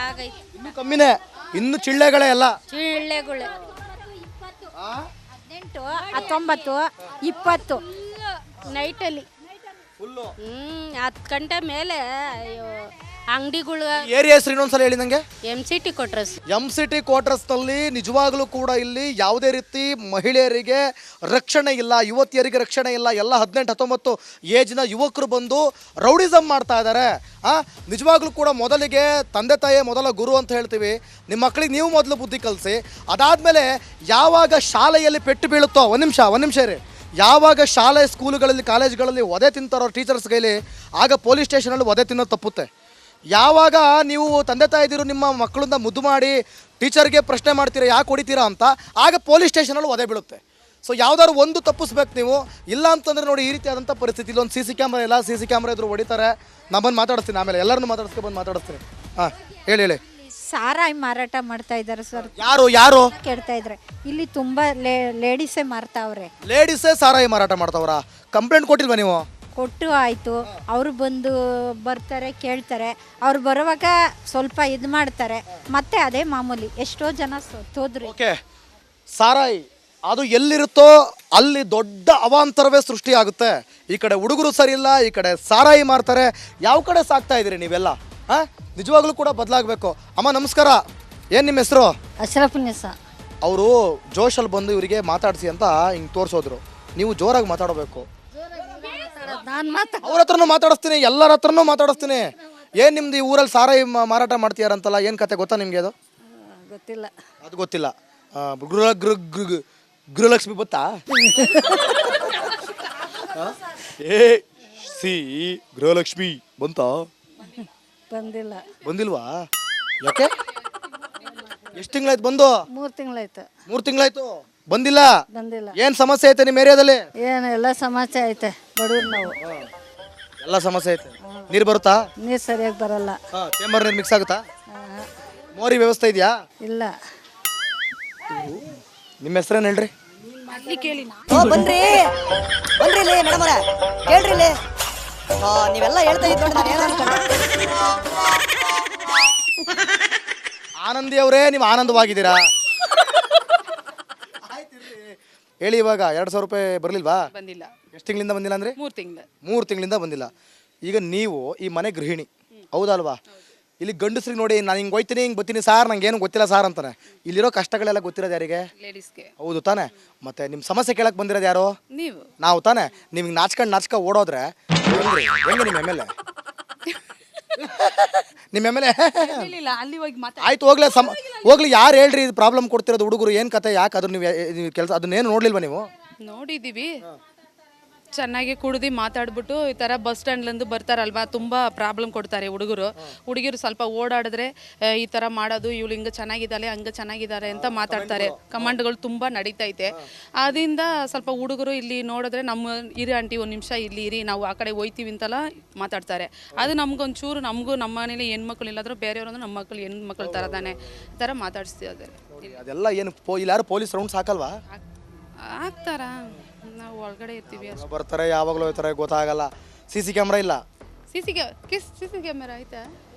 ಆಗೈತೆ ಇನ್ನು ಕಮ್ಮಿನೇ, ಇನ್ನು ಚಿಳ್ಳೆಗಳೇ ಎಲ್ಲ. ಚಿಳ್ಳೆಗಳು 18 19 20 ನೈಟಲ್ಲಿ 10 ಗಂಟೆ ಮೇಲೆ ಅಂಗಡಿಗಳು. ಏರಿಯಾ ಹೆಸರು ಇನ್ನೊಂದ್ಸಲ ಹೇಳಿ ನಂಗೆ. MCT ಕೊಟ್ರಸ್. MCT ಕ್ವಾರ್ಟರ್ಸ್ನಲ್ಲಿ ನಿಜವಾಗ್ಲೂ ಕೂಡ ಇಲ್ಲಿ ಯಾವುದೇ ರೀತಿ ಮಹಿಳೆಯರಿಗೆ ರಕ್ಷಣೆ ಇಲ್ಲ, ಯುವತಿಯರಿಗೆ ರಕ್ಷಣೆ ಇಲ್ಲ. ಎಲ್ಲ 18-19 ಏಜ್ನ ಯುವಕರು ಬಂದು ರೌಡಿಸಮ್ ಮಾಡ್ತಾ ಇದ್ದಾರೆ. ನಿಜವಾಗ್ಲೂ ಕೂಡ ಮೊದಲಿಗೆ ತಂದೆ ತಾಯಿಯೇ ಮೊದಲ ಗುರು ಅಂತ ಹೇಳ್ತೀವಿ. ನಿಮ್ಮ ಮಕ್ಕಳಿಗೆ ನೀವು ಮೊದಲು ಬುದ್ಧಿ ಕಲಿಸಿ. ಅದಾದಮೇಲೆ ಯಾವಾಗ ಶಾಲೆಯಲ್ಲಿ ಪೆಟ್ಟು ಬೀಳುತ್ತೋ, ಒಂದು ನಿಮಿಷ ರೀ, ಯಾವಾಗ ಶಾಲೆ ಸ್ಕೂಲುಗಳಲ್ಲಿ ಕಾಲೇಜ್ಗಳಲ್ಲಿ ಒದೆ ತಿಂತಾರೋ ಟೀಚರ್ಸ್ ಕೈಲಿ, ಆಗ ಪೊಲೀಸ್ ಸ್ಟೇಷನಲ್ಲಿ ಒದೆ ತಿನ್ನೋದು ತಪ್ಪುತ್ತೆ. ಯಾವಾಗ ನೀವು ತಂದೆ ತಾಯಿದಿರು ನಿಮ್ಮ ಮಕ್ಕಳನ್ನ ಮುದ್ದು ಮಾಡಿ ಟೀಚರ್ಗೆ ಪ್ರಶ್ನೆ ಮಾಡ್ತೀರಾ ಯಾಕೆ ಹೊಡಿತೀರಾ ಅಂತ, ಆಗ ಪೊಲೀಸ್ ಸ್ಟೇಷನಲ್ಲಿ ಒದೆ ಬೀಳುತ್ತೆ. ಸೊ ಯಾವ್ದಾದ್ರು ಒಂದು ತಪ್ಪಿಸ್ಬೇಕು ನೀವು. ಇಲ್ಲ ಅಂತಂದರೆ ನೋಡಿ ಈ ರೀತಿಯಾದಂಥ ಪರಿಸ್ಥಿತಿ. ಇಲ್ಲೊಂದು CC ಕ್ಯಾಮ್ರಾ ಇಲ್ಲ, CC ಕ್ಯಾಮ್ರಾ ಇದ್ರು ಹೊಡಿತಾರೆ. ನಾನು ಬಂದು ಮಾತಾಡಿಸ್ತೀನಿ, ಆಮೇಲೆ ಎಲ್ಲರನ್ನೂ ಬಂದು ಮಾತಾಡಿಸ್ತೀನಿ. ಹಾಂ ಹೇಳಿ. ಸಾರಾಯಿ ಮಾರಾಟ ಮಾಡ್ತಾ ಇದ್ದಾರೆ ಸರ್. ಯಾರು ಕೇಳ್ತಾ ಇದ್ರೆ ಇಲ್ಲಿ ತುಂಬಾ ಲೇಡೀಸೇ ಮಾರ್ತಾವ್ರೆ. ಲೇಡೀಸೇ ಸಾರಾಯಿ ಮಾರಾಟ ಮಾಡ್ತಾವ್ರ? ಕಂಪ್ಲೇಂಟ್ ಕೊಟ್ಟಿಲ್ವಾ ನೀವು? ಕೊಟ್ಟು ಆಯಿತು. ಅವರು ಬಂದು ಬರ್ತಾರೆ, ಕೇಳ್ತಾರೆ. ಅವ್ರು ಬರುವಾಗ ಸ್ವಲ್ಪ ಇದು ಮಾಡ್ತಾರೆ, ಮತ್ತೆ ಅದೇ ಮಾಮೂಲಿ. ಎಷ್ಟೋ ಜನ ಸೋತ್ರು. ಓಕೆ, ಸಾರಾಯಿ ಅದು ಎಲ್ಲಿರುತ್ತೋ ಅಲ್ಲಿ ದೊಡ್ಡ ಅವಾಂತರವೇ ಸೃಷ್ಟಿಯಾಗುತ್ತೆ. ಈ ಕಡೆ ಹುಡುಗರು ಸರಿ ಇಲ್ಲ, ಈ ಕಡೆ ಸಾರಾಯಿ ಮಾರ್ತಾರೆ. ಯಾವ ಕಡೆ ಸಾಕ್ತಾ ಇದ್ದೀರಿ ನೀವೆಲ್ಲ? ನಿಜವಾಗ್ಲೂ ಕೂಡ ಬದಲಾಗಬೇಕು. ಅಮ್ಮ ನಮಸ್ಕಾರ, ಏನು ನಿಮ್ಮ ಹೆಸರು? ಅಶ್ರಫ್ನಿಸಾ. ಅವರು ಜೋಶಲ್ಲಿ ಬಂದು ಇವರಿಗೆ ಮಾತಾಡಿಸಿ ಅಂತ ಹಿಂಗೆ ತೋರಿಸೋದ್ರು. ನೀವು ಜೋರಾಗಿ ಮಾತಾಡಬೇಕು. ಅವ್ರ ಹತ್ರನೂ ಮಾತಾಡಿಸ್ತೀನಿ, ಎಲ್ಲರ ಹತ್ರನೂ ಮಾತಾಡಿಸ್ತೀನಿ. ಏನು ನಿಮ್ದು ಈ ಊರಲ್ಲಿ ಸಾರಾಯಿ ಮಾರಾಟ ಮಾಡ್ತೀಯಾರಂತಲ್ಲ, ಏನು ಕತೆ ಗೊತ್ತಾ ನಿಮಗೆ? ಅದು ಗೊತ್ತಿಲ್ಲ. ಅದು ಗೊತ್ತಿಲ್ಲ. ಗೃಹಲಕ್ಷ್ಮಿ ಗೊತ್ತಾ? ಗೃಹಲಕ್ಷ್ಮಿ ಬಂತಾ? ಬಂದಿಲ್ವಾ? ಯಾಕೆ? ಎಷ್ಟು ತಿಂಗಳಾಯ್ತು ಬಂದು? 3 ತಿಂಗಳಾಯ್ತು. 3 ತಿಂಗಳಾಯ್ತು ಬಂದಿಲ್ಲ. ಏನ್ ಸಮಸ್ಯೆ ಐತೆ ನಿಮ್ಮ ಏರಿಯಾದಲ್ಲಿ? ಏನು ಎಲ್ಲ ಸಮಸ್ಯೆ ಐತೆ, ಬಡವ್ರು ನಾವು. ಎಲ್ಲ ಸಮಸ್ಯೆ ಐತೆ. ನೀರು ಬರುತ್ತಾ? ನೀರು ಸರಿಯಾಗಿ ಬರಲ್ಲ. ಚೇಂಬರ್ ನೀರು ಮಿಕ್ಸ್ ಆಗುತ್ತಾ? ಮೋರಿ ವ್ಯವಸ್ಥೆ ಇದೆಯಾ? ಇಲ್ಲ. ನಿಮ್ಮ ಹೆಸರೇನು ಹೇಳ್ರಿ? ಬನ್ರಿ ಮೇಡಮ್ ಅವರ ಕೇಳ್ರಿ. ನೀವೆಲ್ಲ ಹೇಳ್ತಾ ಇದ್ದು ನೋಡಿ, ನಾನು ಏನೋ ಅನ್ಕೊಂಡೆ. ಆನಂದಿ ಅವರೇ, ನೀವು ಆನಂದವಾಗಿದ್ದೀರಾ? ಹೇಳಿ, ಇವಾಗ 2,000 ರೂಪಾಯಿ ಬರಲಿಲ್ವಾ? ಬಂದಿಲ್ಲ. ಎಷ್ಟು ತಿಂಗಳಿಂದ ಬಂದಿಲ್ಲ ಅಂದ್ರೆ? 3 ತಿಂಗಳಿಂದ ಬಂದಿಲ್ಲ. ಈಗ ನೀವು ಈ ಮನೆ ಗೃಹಿಣಿ ಹೌದಲ್ವಾ? ಇಲ್ಲಿ ಗಂಡಸ್ರಿಗೆ ನೋಡಿ, ನಾನು ಹಿಂಗೆ ಹೋಯ್ತೀನಿ, ಹಿಂಗೆ ಬರ್ತೀನಿ ಸಾರ್, ನಂಗೆ ಏನು ಗೊತ್ತಿಲ್ಲ ಸಾರ್ ಅಂತಾನೆ. ಇಲ್ಲಿರೋ ಕಷ್ಟಗಳೆಲ್ಲ ಗೊತ್ತಿರೋದು ಯಾರಿಗೆ? ಲೇಡೀಸ್ಗೆ. ಹೌದು ತಾನೆ? ಮತ್ತೆ ನಿಮ್ಮ ಸಮಸ್ಯೆ ಕೇಳಕ್ಕೆ ಬಂದಿರೋದು ಯಾರು? ನೀವು. ನಾವು ತಾನೆ? ನಿಮ್ಗೆ ನಾಚ್ಕೊಂಡು ಓಡೋದ್ರೆ ಹೆಂಗೆ ನಿಮ್ಮ MLA? ನಿಮ್ಮ MLA ಅಲ್ಲಿ ಹೋಗಿ ಆಯ್ತು, ಹೋಗ್ಲಿ. ಯಾರು ಹೇಳ್ರಿ ಇದು ಪ್ರಾಬ್ಲಮ್ ಕೊಡ್ತಿರೋದು? ಹುಡುಗರು ಏನು ಕತೆ? ಯಾಕೆ ಅದ್ರ ನೀವು ಕೆಲಸ ಅದನ್ನೇನು ನೋಡ್ಲಿಲ್ವಾ ನೀವು? ನೋಡಿದ್ದೀವಿ. ಚೆನ್ನಾಗಿ ಕುಡ್ದು ಮಾತಾಡ್ಬಿಟ್ಟು ಈ ಥರ ಬಸ್ ಸ್ಟ್ಯಾಂಡ್ಲಿಂದ ಬರ್ತಾರಲ್ವಾ, ತುಂಬ ಪ್ರಾಬ್ಲಮ್ ಕೊಡ್ತಾರೆ ಹುಡುಗಿರು ಸ್ವಲ್ಪ ಓಡಾಡಿದ್ರೆ ಈ ಥರ ಮಾಡೋದು, ಇವಳು ಹಿಂಗೆ ಚೆನ್ನಾಗಿದ್ದಾಳೆ ಹಂಗೆ ಚೆನ್ನಾಗಿದ್ದಾರೆ ಅಂತ ಮಾತಾಡ್ತಾರೆ. ಕಮಾಂಡ್ಗಳು ತುಂಬ ನಡೀತೈತೆ. ಅದರಿಂದ ಸ್ವಲ್ಪ ಹುಡುಗರು ಇಲ್ಲಿ ನೋಡಿದ್ರೆ ನಮ್ಮ ಇರಿ ಆಂಟಿ ಒಂದು ನಿಮಿಷ ಇಲ್ಲಿ ಇರಿ, ನಾವು ಆ ಕಡೆ ಹೋಯ್ತೀವಿ ಅಂತೆಲ್ಲ ಮಾತಾಡ್ತಾರೆ. ಅದು ನಮಗೊಂಚೂರು, ನಮಗೂ ನಮ್ಮ ಮನೇಲಿ ಹೆಣ್ಮಕ್ಳು ಇಲ್ಲಾದ್ರೂ ಬೇರೆಯವ್ರಂದ್ರೆ ನಮ್ಮ ಮಕ್ಕಳು ಹೆಣ್ಮಕ್ಳು ಥರ ತಾನೆ ಈ ಥರ ಮಾತಾಡಿಸ್ತೀವಿ. ಅದೆಲ್ಲ ಏನು ಇಲ್ಲಿ ಯಾರು ಪೊಲೀಸ್ ರೌಂಡ್ಸ್ ಹಾಕಲ್ವಾ? ಆಗ್ತಾರ? ನಾವು ಒಳಗಡೆ ಇರ್ತೀವಿ. ಬರ್ತಾರೆ, ಯಾವಾಗಲೂ ಹೋಗ್ತಾರೆ, ಗೊತ್ತಾಗಲ್ಲ. CC ಕ್ಯಾಮ್ರಾ ಇಲ್ಲ? CC ಕ್ಯಾಮೆರಾ ಐತಾ?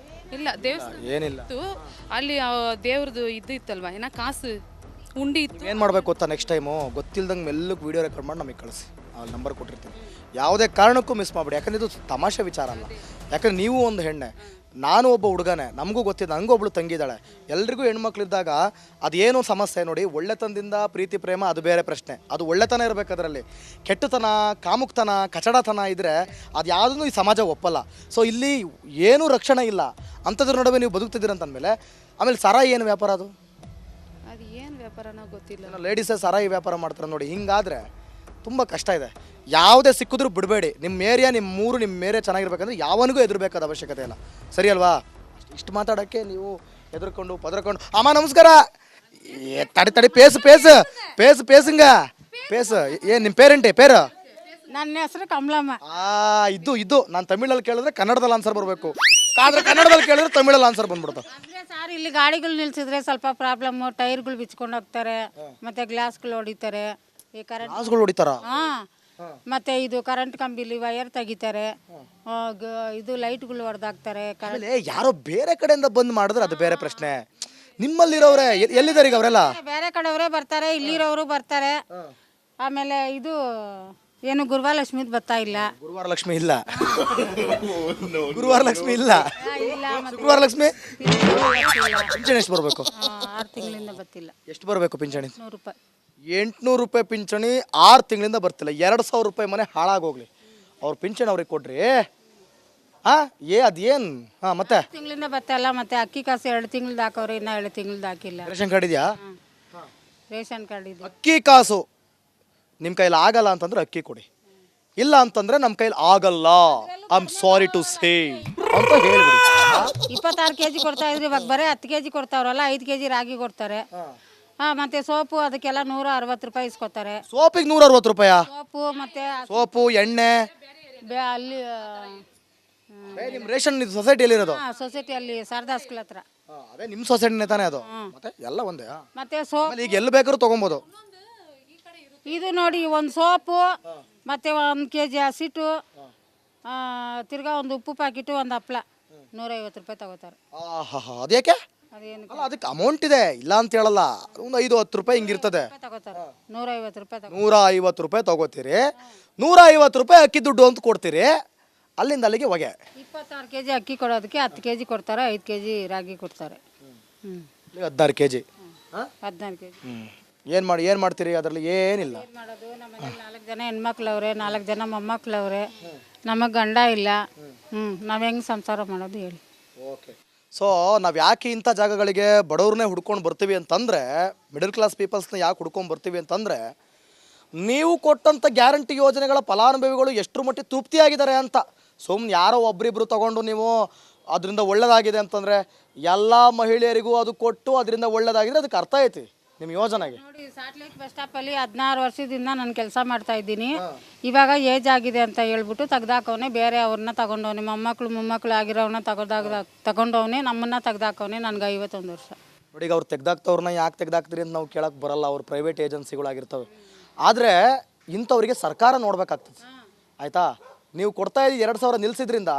ಇಲ್ಲ. ದೇವಸ್ಥಾನ ಏನಿಲ್ಲ. ಅಲ್ಲಿ ದೇವ್ರದ್ದು ಇದು ಇತ್ತಲ್ವಾ, ಏನ ಕಾಸು ಉಂಡಿ ಇತ್ತು. ಏನು ಮಾಡ್ಬೇಕು ಗೊತ್ತಾ? ನೆಕ್ಸ್ಟ್ ಟೈಮು ಗೊತ್ತಿಲ್ದಂಗೆ ಮೆಲ್ಲಕ್ಕೆ ವೀಡಿಯೋ ರೆಕಾರ್ಡ್ ಮಾಡಿ ನಮಗೆ ಕಳಿಸಿ. ಅಲ್ಲಿ ನಂಬರ್ ಕೊಟ್ಟಿರ್ತೀನಿ. ಯಾವುದೇ ಕಾರಣಕ್ಕೂ ಮಿಸ್ ಮಾಡಿಬಿಡಿ. ಯಾಕಂದರೆ ಇದು ತಮಾಷೆ ವಿಚಾರ ಅಲ್ಲ. ಯಾಕಂದ್ರೆ ನೀವು ಒಂದು ಹೆಣ್ಣೆ, ನಾನು ಒಬ್ಬ ಹುಡುಗನೇ, ನಮಗೂ ಗೊತ್ತಿದೆ. ನನಗೂ ಒಬ್ಳು ತಂಗಿದ್ದಾಳೆ. ಎಲ್ರಿಗೂ ಹೆಣ್ಮಕ್ಳಿದ್ದಾಗ ಅದೇನೋ ಸಮಸ್ಯೆ ನೋಡಿ. ಒಳ್ಳೆತನದಿಂದ ಪ್ರೀತಿ ಪ್ರೇಮ ಅದು ಬೇರೆ ಪ್ರಶ್ನೆ. ಅದು ಒಳ್ಳೆತನ ಇರಬೇಕು. ಅದರಲ್ಲಿ ಕೆಟ್ಟತನ, ಕಾಮುಕ್ತನ, ಕಚಡತನ ಇದ್ದರೆ ಅದು ಯಾವುದೂ ಈ ಸಮಾಜ ಒಪ್ಪಲ್ಲ. ಸೊ ಇಲ್ಲಿ ಏನೂ ರಕ್ಷಣೆ ಇಲ್ಲ. ಅಂಥದ್ರ ನಡುವೆ ನೀವು ಬದುಕ್ತಿದ್ದೀರಂತಂದಮೇಲೆ ಆಮೇಲೆ ಸಾರಾಯಿ ಏನು ವ್ಯಾಪಾರ? ಅದು ಏನು ವ್ಯಾಪಾರನೋ ಗೊತ್ತಿಲ್ಲ. ಲೇಡೀಸೇ ಸಾರಾಯಿ ವ್ಯಾಪಾರ ಮಾಡ್ತಾರೆ ನೋಡಿ. ಹಿಂಗಾದರೆ ತುಂಬ ಕಷ್ಟ ಇದೆ. ಯಾವುದೇ ಸಿಕ್ಕಿದ್ರೂ ಬಿಡಬೇಡಿ. ನಿಮ್ಮ ಏರಿಯಾ, ನಿಮ್ಮ ಊರು, ನಿಮ್ಮ ಏರಿಯಾ ಚೆನ್ನಾಗಿರ್ಬೇಕಂದ್ರೆ ಯಾವನಿಗೂ ಹೆದರ್ಬೇಕಾದ ಅವಶ್ಯಕತೆ ಇಲ್ಲ. ಸರಿ ಅಲ್ವಾ? ಇಷ್ಟು ಮಾತಾಡೋಕ್ಕೆ ನೀವು ಹೆದರ್ಕೊಂಡು ಪದರ್ಕೊಂಡು. ಅಮ್ಮ ನಮಸ್ಕಾರ. ತಡಿ ಪೇಸಂಗ ಏನು ನಿಮ್ಮ ಪೇರೆಂಟೇ ಪೇರು? ನನ್ನ ಹೆಸರು ಕಮಲಮ್ಮ. ಇದು ನಾನು ತಮಿಳಲ್ಲಿ ಕೇಳಿದ್ರೆ ಕನ್ನಡದಲ್ಲಿ ಆನ್ಸರ್ ಬರಬೇಕು, ಆದ್ರೆ ಕನ್ನಡದಲ್ಲಿ ಕೇಳಿದ್ರೆ ತಮಿಳಲ್ಲಿ ಆನ್ಸರ್ ಬಂದ್ಬಿಡುತ್ತೆ. ಸರ್ ಇಲ್ಲಿ ಗಾಡಿಗಳು ನಿಲ್ಸಿದ್ರೆ ಸ್ವಲ್ಪ ಪ್ರಾಬ್ಲಮ್ಮು. ಟೈರ್ಗಳು ಬಿಚ್ಕೊಂಡು ಹೋಗ್ತಾರೆ, ಮತ್ತೆ ಗ್ಲಾಸ್ಗಳು ಹೊಡಿತಾರೆ. ಈ ಕರೆಂಟ್ ಗ್ಲಾಸ್ಗಳು ಹೊಡಿತಾರ? ಮತ್ತು ಇದು ಕರೆಂಟ್ ಕಂಬಿಲಿ ವಯರ್ ತೆಗಿತಾರೆ, ಇದು ಲೈಟ್ಗಳು ಹೊಡೆದಾಕ್ತಾರೆ. ಆಮೇಲೆ ಯಾರೋ ಬೇರೆ ಕಡೆಯಿಂದ ಬಂದು ಮಾಡಿದ್ರೆ ಅದು ಬೇರೆ ಪ್ರಶ್ನೆ. ನಿಮ್ಮಲ್ಲಿರೋರೆ ಎಲ್ಲಿದ್ದಾರೆ ಈಗ ಅವರೆಲ್ಲ? ಬೇರೆ ಕಡೆಯವರೇ ಬರ್ತಾರೆ, ಇಲ್ಲಿರೋರು ಬರ್ತಾರೆ. ಆಮೇಲೆ ಇದು ಏನು ಗುರುವಾಲಕ್ಷ್ಮಿದ್ ಬರ್ತಾ ಇಲ್ಲ. ಗುರುವಾರ ಲಕ್ಷ್ಮಿ ಇಲ್ಲ, ಗುರುವಾರ ಲಕ್ಷ್ಮಿ ಇಲ್ಲ, ಇಲ್ಲ ಮತ್ತೆ ಶುಕ್ರವಾರ ಲಕ್ಷ್ಮಿ. ಪಿಂಚಣಿ ಎಷ್ಟು ಬರಬೇಕು? 6 ತಿಂಗಳಿಂದ ಬರ್ತಿಲ್ಲ. ಎಷ್ಟು ಬರಬೇಕು ಪಿಂಚಣಿ? 100 ರೂಪಾಯಿ. 800 ರೂಪಾಯಿ ಪಿಂಚಣಿ 6 ತಿಂಗಳಿಂದ ಬರ್ತಿಲ್ಲ. 2000 ರೂಪಾಯಿ ಮನೆ ಹಾಳಾಗೋಗ್ಲಿ, ಅವ್ರ ಪಿಂಚಣಿ ಅವ್ರಿಗೆ ಕೊಡ್ರಿ. ಅದೇನು? ಮತ್ತೆ ತಿಂಗಳಿಂದ ಬರ್ತಾ ಇಲ್ಲ. ಮತ್ತೆ ಅಕ್ಕಿ ಕಾಸು 2 ತಿಂಗಳದ್ದು ಹಾಕವ್ರೆ, ಇನ್ನ 2 ತಿಂಗಳದ್ದು ಹಾಕಿಲ್ಲ. ರೇಷನ್ ಕಾರ್ಡ್ ಇದೆಯಾ? ರೇಷನ್ ಕಾರ್ಡ್ ಇದೆ. ಅಕ್ಕಿ ಕಾಸು ನಿಮ್ಮ ಕೈಲಿ ಆಗಲ್ಲ ಅಂತಂದ್ರೆ ಅಕ್ಕಿ ಕೊಡಿ, ಇಲ್ಲ ಅಂತಂದ್ರೆ ನಮ್ಮ ಕೈಲಿ ಆಗಲ್ಲ, I am sorry to say ಅಂತ ಹೇಳ್ಬಿಡಿ. 26 kg ಕೊಡ್ತಾ ಇದ್ರಿ, ಇವಾಗ ಬರೀ 10 kg ಕೊಡ್ತಾವ್ರಲ್ಲ, 5 kg ರಾಗಿ ಕೊಡ್ತಾರೆ. ಮತ್ತೆ ಸೋಪು ಅದಕ್ಕೆಲ್ಲ 160 ರೂಪಾಯಿ ಇಸ್ಕೊತಾರೆ. ಸೋಪಿಗೆ 160 ರೂಪಾಯ? ಸೋಪು ಮತ್ತೆ ಸೋಪು ಎಣ್ಣೆ ಅಲ್ಲಿ ನಿಮ್ಮ ರೇಷನ್ ಸೊಸೈಟಿಯಲ್ಲಿ ಸೊಸೈಟಿಯಲ್ಲಿ ಶಾರದಾ ಸ್ಕೂಲ್ ಹತ್ರ. ಅದೇ ನಿಮ್ಮ ಸೊಸೈಟಿನೇ ತಾನೇ ಅದು? ಮತ್ತೆ ಎಲ್ಲ ಒಂದೇ. ಮತ್ತೆ ಈಗ ಎಲ್ಲಿ ಬೇಕಾದ್ರೂ ತಗೊಬೋದು. ಇದು ನೋಡಿ, ಒಂದು ಸೋಪು ಮತ್ತೆ 1 kg ಹಸಿಟ್ಟು, ತಿರ್ಗಾ ಒಂದು ಉಪ್ಪು ಪ್ಯಾಕೆಟು, ಒಂದು ಹಪ್ಳ 150 ರೂಪಾಯಿ ತಗೋತಾರೆ. ಅದೇಕೆ? ಅದೇನು ಅಲ್ಲ, ಅದಕ್ಕೆ ಅಮೌಂಟ್ ಇದೆ, ಇಲ್ಲ ಅಂತ ಹೇಳಲ್ಲ. ಒಂದು 5-10 ರೂಪಾಯಿ ಹಿಂಗಿರ್ತದೆ. ತಗೋತಾರೆ. 150 ರೂಪಾಯಿ 150 ರೂಪಾಯಿ ತಗೋತೀರಿ, 150 ರೂಪಾಯಿ ಅಕ್ಕಿ ದುಡ್ಡು ಅಂತ ಕೊಡ್ತೀರಿ, ಅಲ್ಲಿಂದ ಅಲ್ಲಿಗೆ ಹೊಗೆ. 26 kg ಅಕ್ಕಿ ಕೊಡೋದಕ್ಕೆ 10 kg ಕೊಡ್ತಾರೆ, 5 kg ರಾಗಿ ಕೊಡ್ತಾರೆ. 16 kg. 14 kg. ಏನು ಮಾಡ್ತೀರಿ ಅದರಲ್ಲಿ? ಏನಿಲ್ಲ. ಏನು ಮಾಡೋದು, ನಮ್ಮ ಮನೇಲಿ 4 ಜನ ಹೆಣ್ಮಕ್ಳವ್ರೆ, 4 ಜನ ಮೊಮ್ಮಕ್ಳವ್ರೆ, ನಮಗೆ ಗಂಡ ಇಲ್ಲ. ನಾವು ಹೆಂಗೆ ಸಂಸಾರ ಮಾಡೋದು ಹೇಳಿ? ಓಕೆ. ಸೊ ನಾವು ಯಾಕೆ ಇಂಥ ಜಾಗಗಳಿಗೆ ಬಡವ್ರನ್ನೇ ಹುಡ್ಕೊಂಡು ಬರ್ತೀವಿ ಅಂತಂದರೆ, ಮಿಡಲ್ ಕ್ಲಾಸ್ ಪೀಪಲ್ಸ್ನ ಯಾಕೆ ಹುಡ್ಕೊಂಡು ಬರ್ತೀವಿ ಅಂತಂದರೆ, ನೀವು ಕೊಟ್ಟಂಥ ಗ್ಯಾರಂಟಿ ಯೋಜನೆಗಳ ಫಲಾನುಭವಿಗಳು ಎಷ್ಟರ ಮಟ್ಟಿಗೆ ತೃಪ್ತಿಯಾಗಿದ್ದಾರೆ ಅಂತ. ಸುಮ್ಮನೆ ಯಾರೋ ಒಬ್ರಿಬ್ರು ತಗೊಂಡು ನೀವು ಅದರಿಂದ ಒಳ್ಳೇದಾಗಿದೆ ಅಂತಂದರೆ, ಎಲ್ಲ ಮಹಿಳೆಯರಿಗೂ ಅದು ಕೊಟ್ಟು ಅದರಿಂದ ಒಳ್ಳೇದಾಗಿದ್ರೆ ಅದಕ್ಕೆ ಅರ್ಥ ಐತಿ ನಿಮ್ಮ ಯೋಜನೆಗೆ. ನೋಡಿ, ಸಾಟ್ಲೇಕ್ ಬಸ್ ಸ್ಟಾಪಲ್ಲಿ 16 ವರ್ಷದಿಂದ ನಾನು ಕೆಲಸ ಮಾಡ್ತಾ ಇದ್ದೀನಿ. ಇವಾಗ ಏಜ್ ಆಗಿದೆ ಅಂತ ಹೇಳ್ಬಿಟ್ಟು ತೆಗ್ದಾಕವನೆ, ಬೇರೆ ಅವ್ರನ್ನ ತಗೊಂಡವನೆ, ಮೊಮ್ಮಕ್ಕಳು ಆಗಿರೋವನ್ನ ತಗೊಂಡವನೆ, ನಮ್ಮನ್ನ ತೆಗ್ದಾಕವನೆ. ನನಗೆ 51 ವರ್ಷ. ನೋಡಿ, ಈಗ ಅವ್ರು ತೆಗ್ದಾಕ್ತವ್ರನ್ನ ಯಾಕೆ ತೆಗ್ದಾಕ್ತೀರಿ ಅಂತ ನಾವು ಕೇಳಕ್ಕೆ ಬರಲ್ಲ, ಅವ್ರು ಪ್ರೈವೇಟ್ ಏಜೆನ್ಸಿಗಳಾಗಿರ್ತವೆ. ಆದರೆ ಇಂಥವ್ರಿಗೆ ಸರ್ಕಾರ ನೋಡ್ಬೇಕಾಗ್ತದೆ, ಆಯಿತಾ? ನೀವು ಕೊಡ್ತಾ ಇದ್ದೀವಿ 2000 ನಿಲ್ಲಿಸಿದ್ರಿಂದ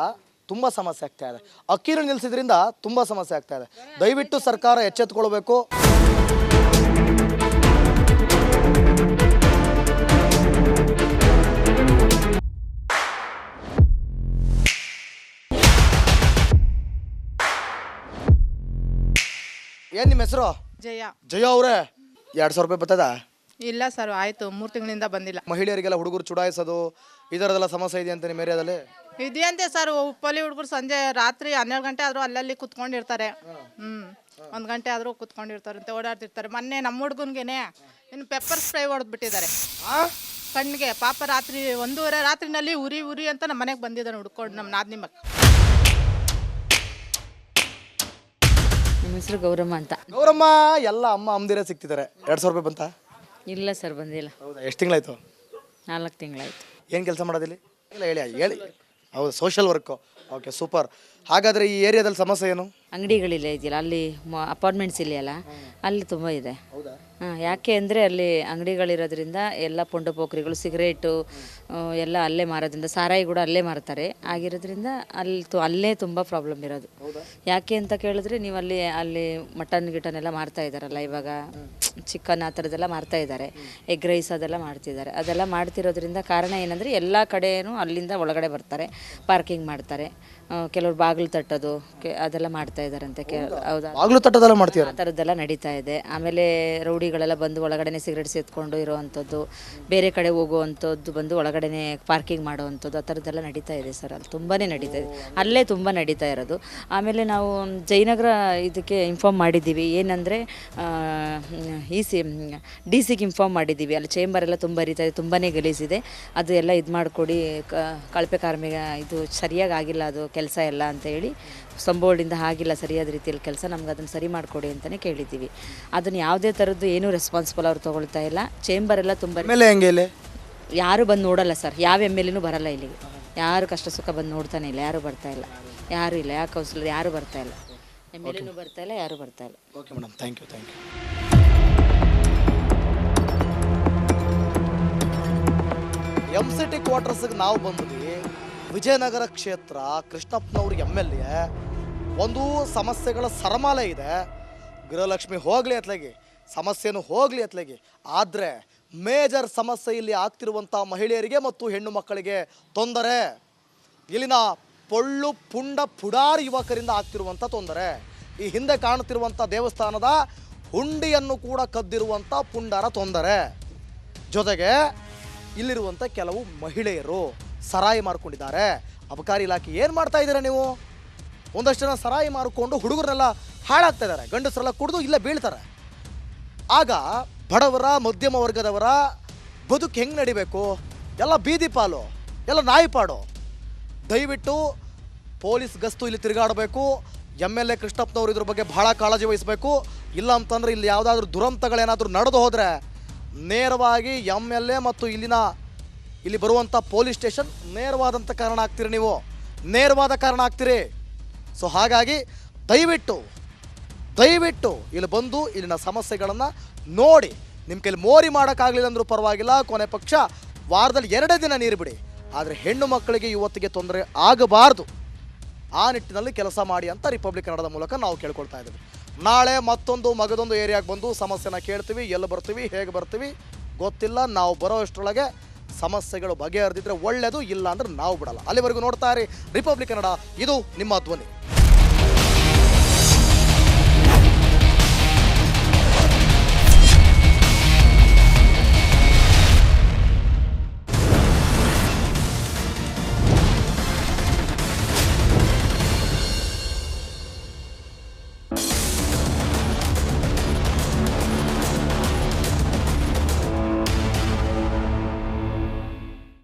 ತುಂಬ ಸಮಸ್ಯೆ ಆಗ್ತಾ ಇದೆ, ಅಕ್ಕಿನ ನಿಲ್ಲಿಸಿದ್ರಿಂದ ತುಂಬ ಸಮಸ್ಯೆ ಆಗ್ತಾ ಇದೆ. ದಯವಿಟ್ಟು ಸರ್ಕಾರ ಎಚ್ಚೆತ್ತುಕೊಳ್ಬೇಕು. ಏನು ನಿಮ್ಮ ಹೆಸರು? ಜಯ. ಜಯ ಅವರೇ, 2000 ರೂಪಾಯಿ ಬರ್ತದ? ಇಲ್ಲ ಸರ್, ಆಯ್ತು 3 ತಿಂಗಳಿಂದ ಬಂದಿಲ್ಲ. ಮಹಿಳೆಯರಿಗೆಲ್ಲ ಹುಡುಗರು ಚುಡಾಯಿಸೋದು ಇದರದೆಲ್ಲ ಸಮಸ್ಯೆ ಇದೆ ಅಂತ ನಿಮ್ಮ ಏರಿಯಾದಲ್ಲಿ? ಇದೆಯಂತೆ ಸರ್, ಉಪ್ಪಲ್ಲಿ ಹುಡುಗರು ಸಂಜೆ ರಾತ್ರಿ 12 ಗಂಟೆ ಆದರೂ ಅಲ್ಲಲ್ಲಿ ಕುತ್ಕೊಂಡಿರ್ತಾರೆ. 1 ಗಂಟೆ ಆದರೂ ಕುತ್ಕೊಂಡಿರ್ತಾರಂತೆ, ಓಡಾಡ್ತಿರ್ತಾರೆ. ಮೊನ್ನೆ ನಮ್ಮ ಹುಡುಗನ್ಗೆನೆ ಇನ್ನು ಪೆಪ್ಪರ್ ಸ್ಪ್ರೇ ಹೊಡೆದ್ಬಿಟ್ಟಿದ್ದಾರೆ ಕಣ್ಣಿಗೆ. ಪಾಪ ರಾತ್ರಿ 1:30 ರಾತ್ರಿನಲ್ಲಿ ಉರಿ ಅಂತ ನಮ್ಮ ಮನೆಗೆ ಬಂದಿದ್ದಾನೆ ಹುಡ್ಕೊಂಡು, ನಮ್ಮ ನಾದಿನಿ ಮಕ್ಕ. ನಮ್ಮ ಹೆಸರು ಗೌರಮ್ಮ ಅಂತ. ಗೌರಮ್ಮ, ಎಲ್ಲ ಅಮ್ಮದಿರೇ ಸಿಗ್ತಿದ್ದಾರೆ. 2000 ರೂಪಾಯಿ ಬಂತ? ಇಲ್ಲ ಸರ್, ಬಂದಿಲ್ಲ. ಹೌದಾ? ಎಷ್ಟು ತಿಂಗಳಾಯ್ತು? 4 ತಿಂಗಳಾಯ್ತು. ಏನು ಕೆಲಸ ಮಾಡೋದಿಲ್ಲಿ? ಇಲ್ಲ ಹೇಳಿ. ಹೌದು, ಸೋಷಿಯಲ್ ವರ್ಕು. Okay, super. ಹಾಗಾದರೆ ಈ ಏರಿಯಾದಲ್ಲಿ ಸಮಸ್ಯೆ ಏನು? ಅಂಗಡಿಗಳಿಲ್ಲ ಇದೆಯಲ್ಲ, ಅಲ್ಲಿ ಅಪಾರ್ಟ್ಮೆಂಟ್ಸ್ ಇದೆಯಲ್ಲ, ಅಲ್ಲಿ ತುಂಬ ಇದೆ. ಯಾಕೆ ಅಂದರೆ ಅಲ್ಲಿ ಅಂಗಡಿಗಳಿರೋದ್ರಿಂದ ಎಲ್ಲ ಪೊಂಡು ಪೋಖ್ರಿಗಳು, ಸಿಗರೇಟು ಎಲ್ಲ ಅಲ್ಲೇ ಮಾರೋದ್ರಿಂದ, ಸಾರಾಯಿ ಕೂಡ ಅಲ್ಲೇ ಮಾರ್ತಾರೆ. ಆಗಿರೋದ್ರಿಂದ ಅಲ್ಲೇ ತುಂಬ ಪ್ರಾಬ್ಲಮ್ ಇರೋದು. ಯಾಕೆ ಅಂತ ಕೇಳಿದ್ರೆ, ನೀವು ಅಲ್ಲಿ ಮಟನ್ ಗಿಟನ್ ಮಾರ್ತಾ ಇದ್ದಾರಲ್ಲ ಇವಾಗ, ಚಿಕನ್ ಆ ಥರದ್ದೆಲ್ಲ ಮಾರ್ತಾ ಇದ್ದಾರೆ, ಎಗ್ ರೈಸ್ ಅದೆಲ್ಲ ಮಾಡ್ತಿದ್ದಾರೆ. ಅದೆಲ್ಲ ಮಾಡ್ತಿರೋದ್ರಿಂದ ಕಾರಣ ಏನಂದರೆ, ಎಲ್ಲ ಕಡೆಯೂ ಅಲ್ಲಿಂದ ಒಳಗಡೆ ಬರ್ತಾರೆ, ಪಾರ್ಕಿಂಗ್ ಮಾಡ್ತಾರೆ, ಕೆಲವ್ರು ಬಾಗಿಲು ತಟ್ಟೋದು ಅದೆಲ್ಲ ಮಾಡ್ತಾ ಇದ್ದಾರಂತೆ. ಹೌದಾ? ಬಾಗಿಲು ತಟ್ಟೋದೆಲ್ಲ ಮಾಡ್ತೀರಾ? ಆ ಥರದ್ದೆಲ್ಲ ನಡೀತಾ ಇದೆ. ಆಮೇಲೆ ರೌಡಿಗಳೆಲ್ಲ ಬಂದು ಒಳಗಡೆ ಸಿಗರೇಟ್ ಸೇತ್ಕೊಂಡು ಇರೋವಂಥದ್ದು, ಬೇರೆ ಕಡೆ ಹೋಗುವಂಥದ್ದು, ಬಂದು ಒಳಗಡೆ ಪಾರ್ಕಿಂಗ್ ಮಾಡೋವಂಥದ್ದು, ಆ ಥರದ್ದೆಲ್ಲ ನಡೀತಾ ಇದೆ ಸರ್. ಅಲ್ಲಿ ತುಂಬಾ ನಡೀತಾ ಇದೆ, ಅಲ್ಲೇ ತುಂಬ ನಡೀತಾ ಇರೋದು. ಆಮೇಲೆ ನಾವು ಜಯನಗರ ಇದಕ್ಕೆ ಇನ್ಫಾರ್ಮ್ ಮಾಡಿದ್ದೀವಿ, ಏನಂದರೆ DC-ಗೆ ಇನ್ಫಾರ್ಮ್ ಮಾಡಿದ್ದೀವಿ. ಅಲ್ಲಿ ಚೇಂಬರ್ ಎಲ್ಲ ತುಂಬ ಹರಿತಾ ಇದೆ, ತುಂಬಾ ಗಲೀಜಿದೆ, ಅದು ಎಲ್ಲ ಇದು ಮಾಡಿಕೊಡಿ, ಕಳಪೆ ಕಾರ್ಮಿಕ ಇದು ಸರಿಯಾಗಿ ಆಗಿಲ್ಲ ಅದು ಕೆಲಸ ಎಲ್ಲ ಅಂತ ಹೇಳಿ, ಸಂಬೋರ್ಡಿಂದ ಆಗಿಲ್ಲ ಸರಿಯಾದ ರೀತಿಯಲ್ಲಿ ಕೆಲಸ, ನಮ್ಗೆ ಅದನ್ನು ಸರಿ ಮಾಡಿಕೊಡಿ ಅಂತಲೇ ಕೇಳಿದ್ದೀವಿ. ಅದನ್ನು ಯಾವುದೇ ಥರದ್ದು ಏನೂ ರೆಸ್ಪಾನ್ಸಿಬಲ್ ಅವ್ರು ತೊಗೊಳ್ತಾ ಇಲ್ಲ. ಚೇಂಬರ್ ಎಲ್ಲ ತುಂಬ ಹೆಂಗೆ ಇಲ್ಲಿ ಯಾರು ಬಂದು ನೋಡಲ್ಲ ಸರ್, ಯಾವ MLA ಬರಲ್ಲ ಇಲ್ಲಿಗೆ, ಯಾರು ಕಷ್ಟ ಸುಖ ಬಂದು ನೋಡ್ತಾನೆ ಇಲ್ಲ, ಯಾರು ಬರ್ತಾ ಇಲ್ಲ, ಯಾರು ಇಲ್ಲ, ಯಾಕೆ ಕೌನ್ಸಿಲರ್ ಯಾರು ಬರ್ತಾ ಇಲ್ಲ, MLA ಬರ್ತಾ ಇಲ್ಲ, ಯಾರು ಬರ್ತಾ ಇಲ್ಲ. Okay madam, thank you. MCT ಕ್ವಾರ್ಟರ್ಸ್ಗೆ ನಾವು ಬಂದ್ವಿ. ವಿಜಯನಗರ ಕ್ಷೇತ್ರ ಕೃಷ್ಣಪ್ಪನವ್ರ MLA. ಒಂದು ಸಮಸ್ಯೆಗಳ ಸರಮಾಲೆ ಇದೆ. ಗೃಹಲಕ್ಷ್ಮಿ ಹೋಗಲಿ ಅತ್ಲಾಗಿ, ಸಮಸ್ಯೆನೂ ಹೋಗಲಿ ಅತ್ಲಾಗಿ, ಆದರೆ ಮೇಜರ್ ಸಮಸ್ಯೆ ಇಲ್ಲಿ ಆಗ್ತಿರುವಂಥ ಮಹಿಳೆಯರಿಗೆ ಮತ್ತು ಹೆಣ್ಣು ಮಕ್ಕಳಿಗೆ ತೊಂದರೆ. ಇಲ್ಲಿನ ಪೊಳ್ಳು ಪುಂಡ ಪುಡಾರಿ ಯುವಕರಿಂದ ಆಗ್ತಿರುವಂಥ ತೊಂದರೆ. ಈ ಹಿಂದೆ ಕಾಣುತ್ತಿರುವಂಥ ದೇವಸ್ಥಾನದ ಹುಂಡಿಯನ್ನು ಕೂಡ ಕದ್ದಿರುವಂಥ ಪುಂಡರ ತೊಂದರೆ. ಜೊತೆಗೆ ಇಲ್ಲಿರುವಂಥ ಕೆಲವು ಮಹಿಳೆಯರು ಸರಾಯಿ ಮಾರ್ಕೊಂಡಿದ್ದಾರೆ. ಅಬಕಾರಿ ಇಲಾಖೆ ಏನು ಮಾಡ್ತಾ ಇದ್ದೀರಾ ನೀವು? ಒಂದಷ್ಟು ಜನ ಸರಾಯಿ ಮಾರಿಕೊಂಡು ಹುಡುಗರನ್ನೆಲ್ಲ ಹಾಳಾಗ್ತಾ ಇದ್ದಾರೆ. ಗಂಡಸರೆಲ್ಲ ಕುಡಿದು ಇಲ್ಲೇ ಬೀಳ್ತಾರೆ. ಆಗ ಬಡವರ ಮಧ್ಯಮ ವರ್ಗದವರ ಬದುಕು ಹೆಂಗೆ ನಡಿಬೇಕು? ಎಲ್ಲ ಬೀದಿ ಪಾಲು, ಎಲ್ಲ ನಾಯಿಪಾಡು. ದಯವಿಟ್ಟು ಪೊಲೀಸ್ ಗಸ್ತು ಇಲ್ಲಿ ತಿರುಗಾಡಬೇಕು. MLA ಕೃಷ್ಣಪ್ಪನವರು ಇದ್ರ ಬಗ್ಗೆ ಬಹಳ ಕಾಳಜಿ ವಹಿಸಬೇಕು. ಇಲ್ಲ ಅಂತಂದರೆ ಇಲ್ಲಿ ಯಾವುದಾದ್ರೂ ದುರಂತಗಳೇನಾದರೂ ನಡೆದು ಹೋದರೆ ನೇರವಾಗಿ MLA ಮತ್ತು ಇಲ್ಲಿ ಬರುವಂಥ ಪೊಲೀಸ್ ಸ್ಟೇಷನ್ ನೇರವಾದಂಥ ಕಾರಣ ಆಗ್ತೀರಿ. ನೀವು ನೇರವಾದ ಕಾರಣ ಆಗ್ತೀರಿ. ಸೊ ಹಾಗಾಗಿ ದಯವಿಟ್ಟು ಇಲ್ಲಿ ಬಂದು ಇಲ್ಲಿನ ಸಮಸ್ಯೆಗಳನ್ನು ನೋಡಿ, ನಿಮ್ಮ ಕೈಲಿ ಮೋರಿ ಮಾಡೋಕ್ಕಾಗಲಿಲ್ಲ ಅಂದರೂ ಪರವಾಗಿಲ್ಲ, ಕೊನೆ ಪಕ್ಷ ವಾರದಲ್ಲಿ 2 ದಿನ ನೀರು ಬಿಡಿ. ಆದರೆ ಹೆಣ್ಣು ಮಕ್ಕಳಿಗೆ ಇವತ್ತಿಗೆ ತೊಂದರೆ ಆಗಬಾರ್ದು. ಆ ನಿಟ್ಟಿನಲ್ಲಿ ಕೆಲಸ ಮಾಡಿ ಅಂತ ರಿಪಬ್ಲಿಕ್ ಕನ್ನಡದ ಮೂಲಕ ನಾವು ಕೇಳ್ಕೊಳ್ತಾ ಇದ್ದೀವಿ. ನಾಳೆ ಮಗದೊಂದು ಏರಿಯಾಗೆ ಬಂದು ಸಮಸ್ಯೆನ ಕೇಳ್ತೀವಿ. ಎಲ್ಲಿ ಬರ್ತೀವಿ, ಹೇಗೆ ಬರ್ತೀವಿ ಗೊತ್ತಿಲ್ಲ. ನಾವು ಬರೋ ಅಷ್ಟರೊಳಗೆ ಸಮಸ್ಯೆಗಳು ಬಗೆಹರಿದಿದ್ರೆ ಒಳ್ಳೆಯದು, ಇಲ್ಲ ಅಂದ್ರೆ ನಾವು ಬಿಡಲ್ಲ. ಅಲ್ಲಿವರೆಗೂ ನೋಡ್ತಾ ಇರಿ ರಿಪಬ್ಲಿಕ್ ಕನ್ನಡ, ಇದು ನಿಮ್ಮ ಧ್ವನಿ.